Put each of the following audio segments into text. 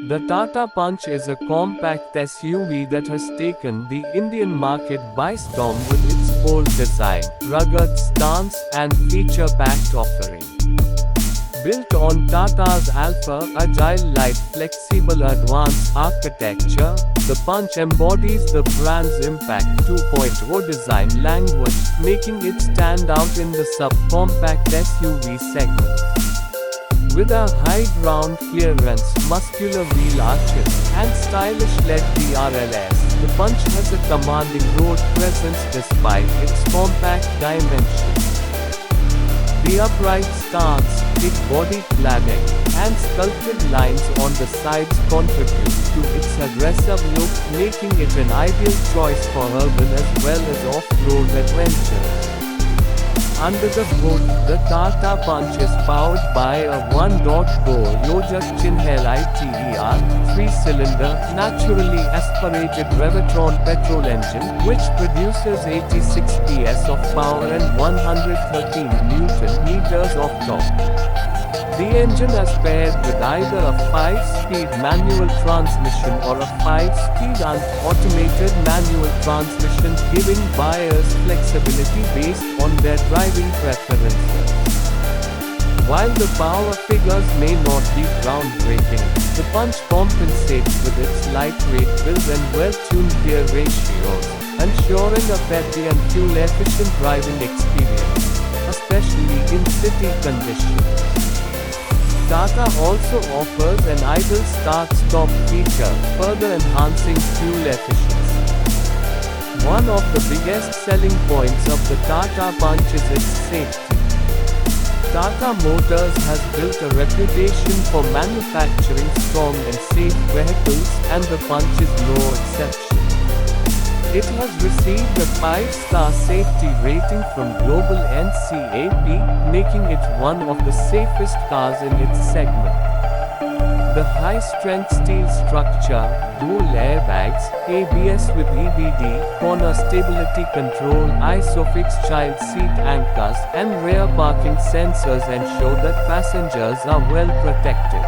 The Tata Punch is a compact SUV that has taken the Indian market by storm with its bold design, rugged stance, and feature-packed offering. Built on Tata's Alpha Agile Light Flexible Advanced architecture, the Punch embodies the brand's Impact 2.0 design language, making it stand out in the subcompact SUV segment. With a high ground clearance, muscular wheel arches, and stylish LED DRLS, the Punch has a commanding road presence despite its compact dimensions. The upright stance, thick body cladding, and sculpted lines on the sides contribute to its aggressive look, making it an ideal choice for urban as well as off-road adventures. Under the hood, the Tata Punch is powered by a 1.4 Lotus Chinhel ITER, 3-cylinder, naturally aspirated Revitron petrol engine, which produces 86 PS of power and 113 Nm of torque. The engine is paired with either a 5-speed manual transmission or a 5-speed automated manual transmission, giving buyers flexibility based on their driving preferences. While the power figures may not be groundbreaking, the Punch compensates with its lightweight build and well-tuned gear ratios, ensuring a peppy and fuel-efficient driving experience, especially in city conditions. Tata also offers an idle start-stop feature, further enhancing fuel efficiency. One of the biggest selling points of the Tata Punch is its safety. Tata Motors has built a reputation for manufacturing strong and safe vehicles, and the Punch is no exception. It has received a 5-star safety rating from Global NCAP, making it one of the safest cars in its segment. The high-strength steel structure, dual airbags, ABS with EBD, corner stability control, ISOFIX child seat anchors, and rear parking sensors ensure that passengers are well protected.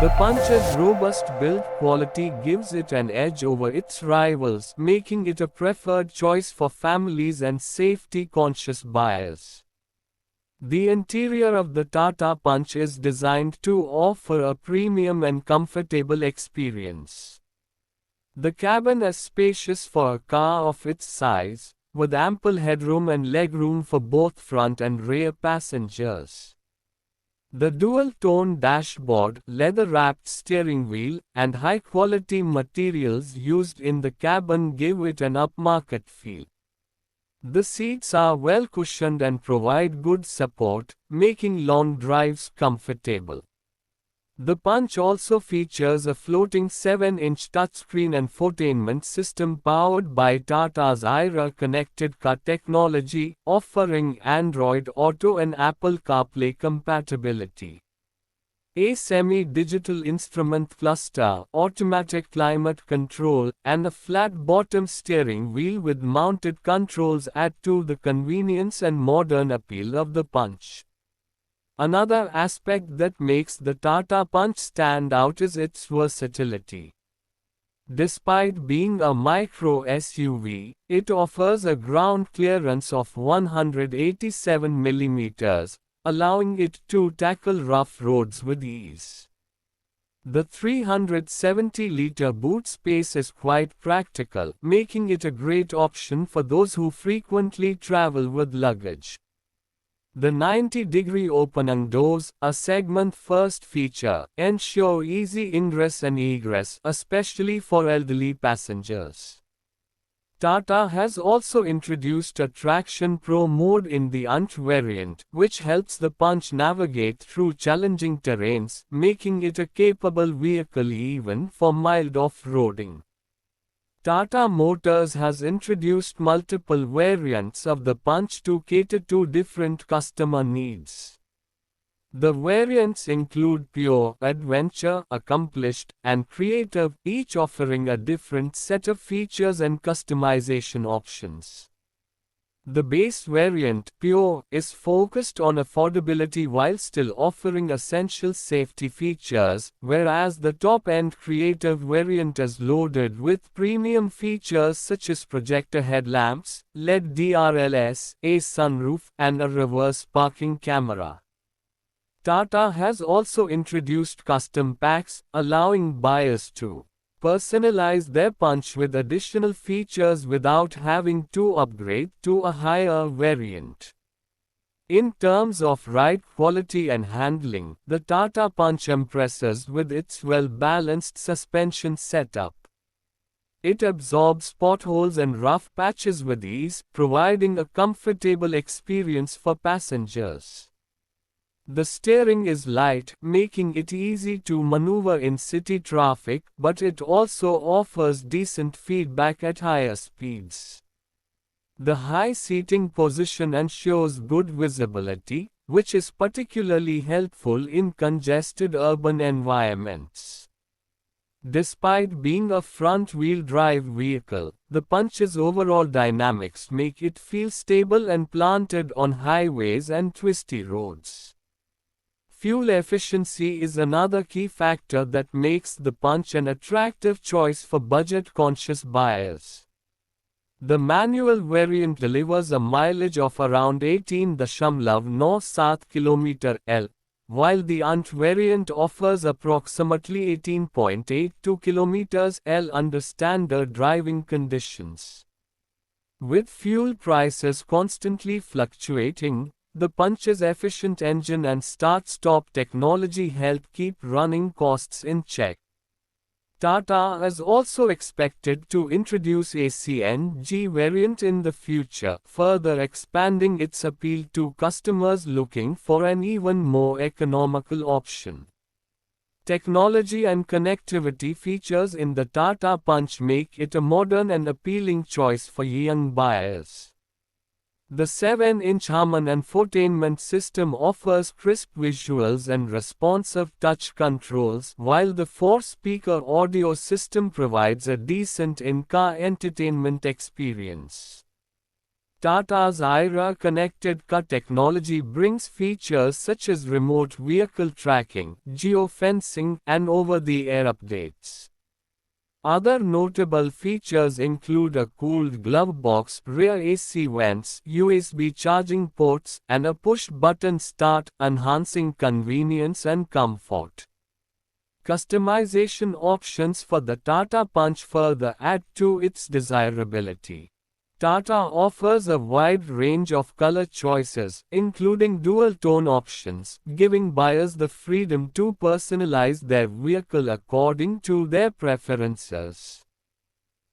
The Punch's robust build quality gives it an edge over its rivals, making it a preferred choice for families and safety-conscious buyers. The interior of the Tata Punch is designed to offer a premium and comfortable experience. The cabin is spacious for a car of its size, with ample headroom and legroom for both front and rear passengers. The dual-tone dashboard, leather-wrapped steering wheel, and high-quality materials used in the cabin give it an upmarket feel. The seats are well cushioned and provide good support, making long drives comfortable. The Punch also features a floating 7-inch touchscreen and infotainment system powered by Tata's Aira connected car technology, offering Android Auto and Apple CarPlay compatibility. A semi-digital instrument cluster, automatic climate control, and a flat-bottom steering wheel with mounted controls add to the convenience and modern appeal of the Punch. Another aspect that makes the Tata Punch stand out is its versatility. Despite being a micro SUV, it offers a ground clearance of 187 mm, allowing it to tackle rough roads with ease. The 370-liter boot space is quite practical, making it a great option for those who frequently travel with luggage. The 90-degree opening doors, a segment-first feature, ensure easy ingress and egress, especially for elderly passengers. Tata has also introduced a Traction Pro mode in the UNT variant, which helps the Punch navigate through challenging terrains, making it a capable vehicle even for mild off-roading. Tata Motors has introduced multiple variants of the Punch to cater to different customer needs. The variants include Pure, Adventure, Accomplished, and Creative, each offering a different set of features and customization options. The base variant, Pure, is focused on affordability while still offering essential safety features, whereas the top-end Creative variant is loaded with premium features such as projector headlamps, LED DRLS, a sunroof, and a reverse parking camera. Tata has also introduced custom packs, allowing buyers to personalize their Punch with additional features without having to upgrade to a higher variant. In terms of ride quality and handling, the Tata Punch impresses with its well-balanced suspension setup. It absorbs potholes and rough patches with ease, providing a comfortable experience for passengers. The steering is light, making it easy to maneuver in city traffic, but it also offers decent feedback at higher speeds. The high seating position ensures good visibility, which is particularly helpful in congested urban environments. Despite being a front-wheel drive vehicle, the Punch's overall dynamics make it feel stable and planted on highways and twisty roads. Fuel efficiency is another key factor that makes the Punch an attractive choice for budget-conscious buyers. The manual variant delivers a mileage of around 18.97 km/l, while the UNT variant offers approximately 18.82 km/l under standard driving conditions. With fuel prices constantly fluctuating, the Punch's efficient engine and start-stop technology help keep running costs in check. Tata is also expected to introduce a CNG variant in the future, further expanding its appeal to customers looking for an even more economical option. Technology and connectivity features in the Tata Punch make it a modern and appealing choice for young buyers. The 7-inch Harman infotainment system offers crisp visuals and responsive touch controls, while the 4-speaker audio system provides a decent in-car entertainment experience. Tata's Aira connected car technology brings features such as remote vehicle tracking, geofencing, and over-the-air updates. Other notable features include a cooled glove box, rear AC vents, USB charging ports, and a push-button start, enhancing convenience and comfort. Customization options for the Tata Punch further add to its desirability. Tata offers a wide range of color choices, including dual-tone options, giving buyers the freedom to personalize their vehicle according to their preferences.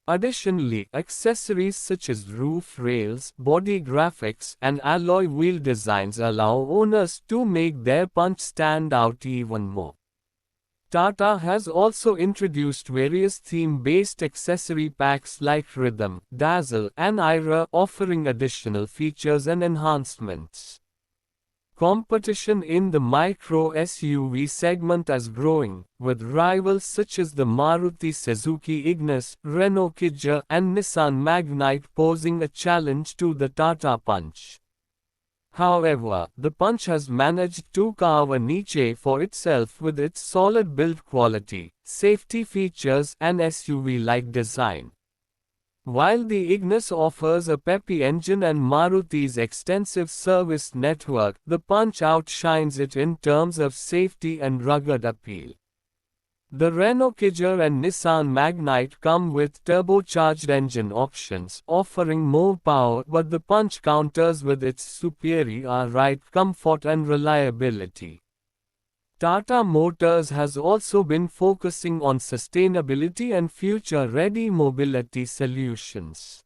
Additionally, accessories such as roof rails, body graphics, and alloy wheel designs allow owners to make their Punch stand out even more. Tata has also introduced various theme-based accessory packs like Rhythm, Dazzle, and Aira, offering additional features and enhancements. Competition in the micro SUV segment is growing, with rivals such as the Maruti Suzuki Ignis, Renault Kadjar, and Nissan Magnite posing a challenge to the Tata Punch. However, the Punch has managed to carve a niche for itself with its solid build quality, safety features, and SUV-like design. While the Ignis offers a peppy engine and Maruti's extensive service network, the Punch outshines it in terms of safety and rugged appeal. The Renault Kadjar and Nissan Magnite come with turbocharged engine options, offering more power, but the Punch counters with its superior ride comfort and reliability. Tata Motors has also been focusing on sustainability and future-ready mobility solutions.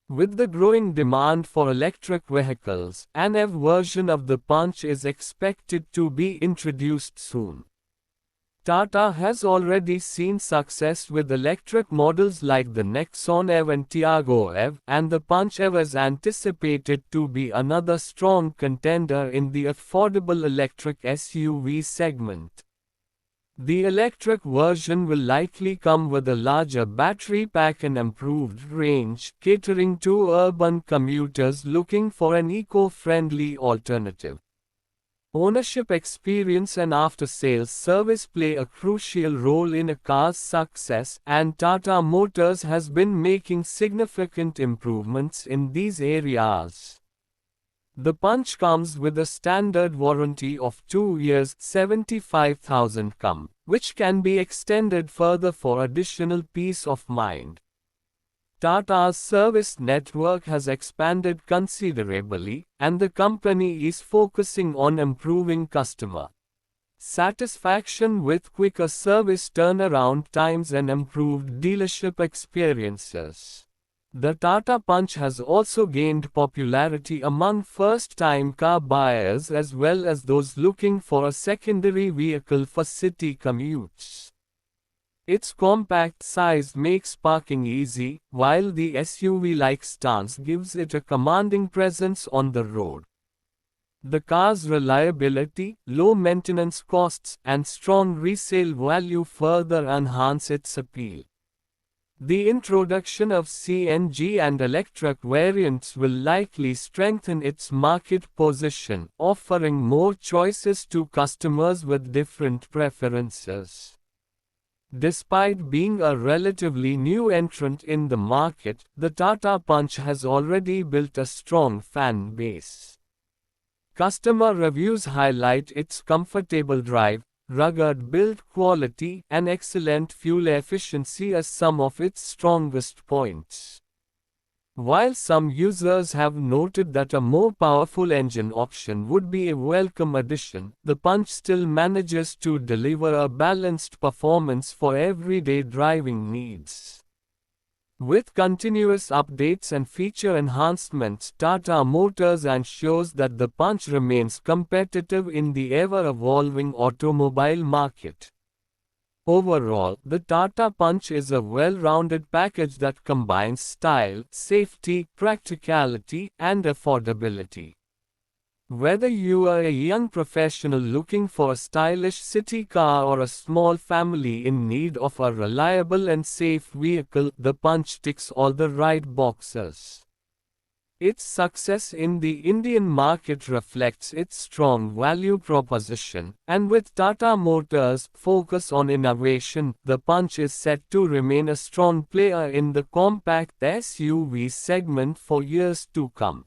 With the growing demand for electric vehicles, an EV version of the Punch is expected to be introduced soon. Tata has already seen success with electric models like the Nexon EV and Tiago EV, and the Punch EV is anticipated to be another strong contender in the affordable electric SUV segment. The electric version will likely come with a larger battery pack and improved range, catering to urban commuters looking for an eco-friendly alternative. Ownership experience and after-sales service play a crucial role in a car's success, and Tata Motors has been making significant improvements in these areas. The Punch comes with a standard warranty of 2 years 75,000 km, which can be extended further for additional peace of mind. Tata's service network has expanded considerably, and the company is focusing on improving customer satisfaction with quicker service turnaround times and improved dealership experiences. The Tata Punch has also gained popularity among first-time car buyers as well as those looking for a secondary vehicle for city commutes. Its compact size makes parking easy, while the SUV-like stance gives it a commanding presence on the road. The car's reliability, low maintenance costs, and strong resale value further enhance its appeal. The introduction of CNG and electric variants will likely strengthen its market position, offering more choices to customers with different preferences. Despite being a relatively new entrant in the market, the Tata Punch has already built a strong fan base. Customer reviews highlight its comfortable drive, rugged build quality, and excellent fuel efficiency as some of its strongest points. While some users have noted that a more powerful engine option would be a welcome addition, the Punch still manages to deliver a balanced performance for everyday driving needs. With continuous updates and feature enhancements, Tata Motors ensures that the Punch remains competitive in the ever-evolving automobile market. Overall, the Tata Punch is a well-rounded package that combines style, safety, practicality, and affordability. Whether you are a young professional looking for a stylish city car or a small family in need of a reliable and safe vehicle, the Punch ticks all the right boxes. Its success in the Indian market reflects its strong value proposition, and with Tata Motors' focus on innovation, the Punch is set to remain a strong player in the compact SUV segment for years to come.